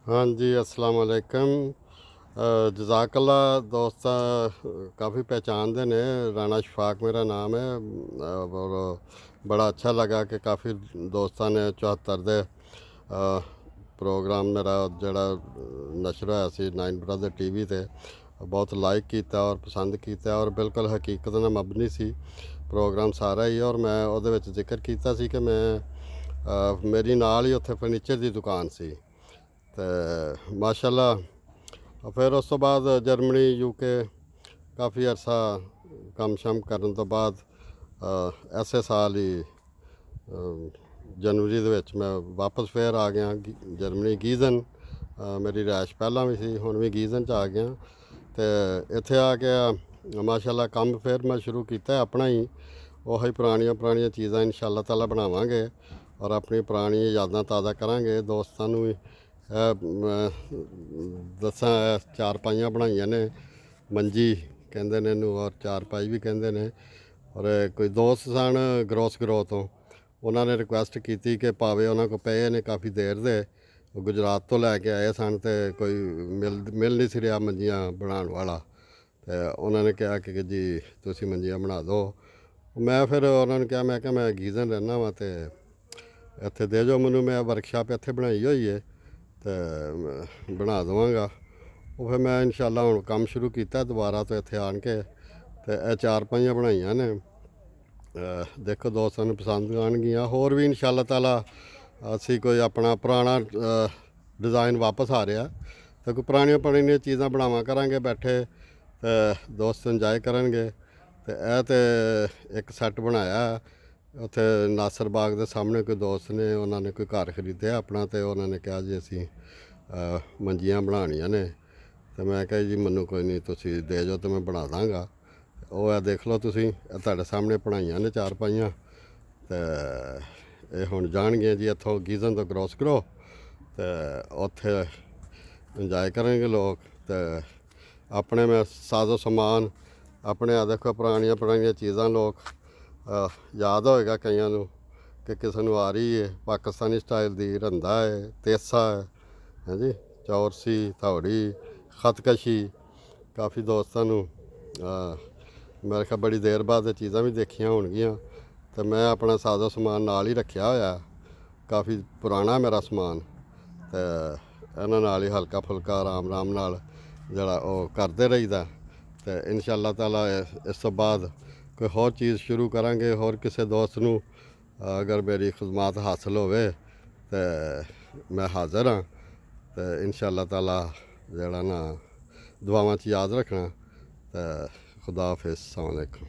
हाँ जी, अस्सलाम वालेकुम। जज़ाकल्ला दोस्त काफ़ी पहचानते ने। राना शफाक मेरा नाम है। और बड़ा अच्छा लगा कि काफ़ी दोस्तों ने 74 दे प्रोग्राम मेरा जड़ा नशर होया सी नाइन ब्रदर टीवी ते बहुत लाइक किया और पसंद किया और बिल्कुल हकीकत ना मबनी सी प्रोग्राम सारा ही। और मैं ਉਹਦੇ ਵਿੱਚ ਜ਼ਿਕਰ ਕੀਤਾ ਸੀ कि मैं मेरी नाल ही उत्थे फर्नीचर की दुकान सी ते माशाल्लाह। फिर उस तो बाद जर्मनी यूके काफ़ी अरसा कम शम करन तो बाद ऐसे साल ही जनवरी ਦੇ ਵਿੱਚ मैं वापस फिर आ गया जर्मनी गीज़न। मेरी रिहाइश पहला भी सी, हुण भी गीज़न च आ गया तो इत्थे आ के माशाल्लाह काम फिर मैं शुरू किया अपना ही। ਉਹੀ ਪੁਰਾਣੀਆਂ ਚੀਜ਼ਾਂ इंशाअल्लाह ताला ਬਣਾਵਾਂਗੇ और अपनी पुरानी यादां ताज़ा करांगे। दोस्तां नूं भी दसा चारपाइयां बनाइयां ने, मंजी कहंदे ने इहनूं और चारपाई भी कहंदे ने। और कोई दोस्त सन ग्रोसग्रो तो उन्होंने रिक्वेस्ट की कि भावे उन्होंने को पे ने काफ़ी देर दे, गुजरात तो लैके आए सन तो कोई मिल नहीं सी रहा मंजियां बनाने वाला। तो उन्होंने कहा कि जी तुसीं मंजियां बना दो। मैं फिर उन्होंने कहा मैं गीज़न रहना वा तो इत्थे दे जो मैनू, मैं वर्कशाप इत्थे बनाई हुई है तो बना देवांगा। वो फिर मैं इंशाअल्लाह हुण काम शुरू किया दोबारा तो इत्थे आन के तो यह चारपाइयां बनाइयां ने। देखो दोस्तों ने पसंद आनगियां। होर भी इंशाअल्लाह ताला असी कोई अपना पुराना डिज़ाइन वापस आ रहा तो कोई पुरानियां चीज़ां बनावा करांगे बैठे तो दोस्त इंजॉय करनगे। तो यह तो एक सैट बनाया उत्थे नासर बाग के सामने कोई दोस्त ने, उन्होंने कोई घर खरीदया अपना तो उन्होंने कहा जी असी मंजियां बनानियां ने। तो मैं कहा जी मैनू कोई नहीं तुसी दे जाओ तो मैं बना दाँगा। वो है देख लो तुसी तुहाडे सामने बनाइयां ने चारपाइयां तो ये हुण जाणगियां जी इत्थों गीज़न तो ग्रोसग्रो तो उत्थे इंजॉय करेंगे लोग। तो अपने में साजो समान अपने देखो पुरानियां चीज़ां लोग याद होएगा कईयां नूं कि किसी नूं आ रही है पाकिस्तानी स्टाइल दी रंधा है, तेसा है जी, चौरसी थौड़ी खतकशी। काफ़ी दोस्तों नूं मेरे ख्याल बड़ी देर बाद चीज़ां भी देखियां होणगियां। तो मैं अपना साजो समान नाल ही रखिया होया, काफ़ी पुराना मेरा समान। तो इन्हां नाल ही हल्का फुल्का आराम नाल जड़ा वो करते रहीदा। तो इंशाअल्लाह ताला इस तो बाद कोई होर चीज़ शुरू करांगे। होर किसी दोस्त नूं अगर मेरी खिदमत हासिल होवे तो मैं हाज़र हाँ। तो इंशाअल्लाह ताला जड़ा ना दुआवां च याद रखना। तो खुदा हाफिज़, अस्सलाम वालेकुम।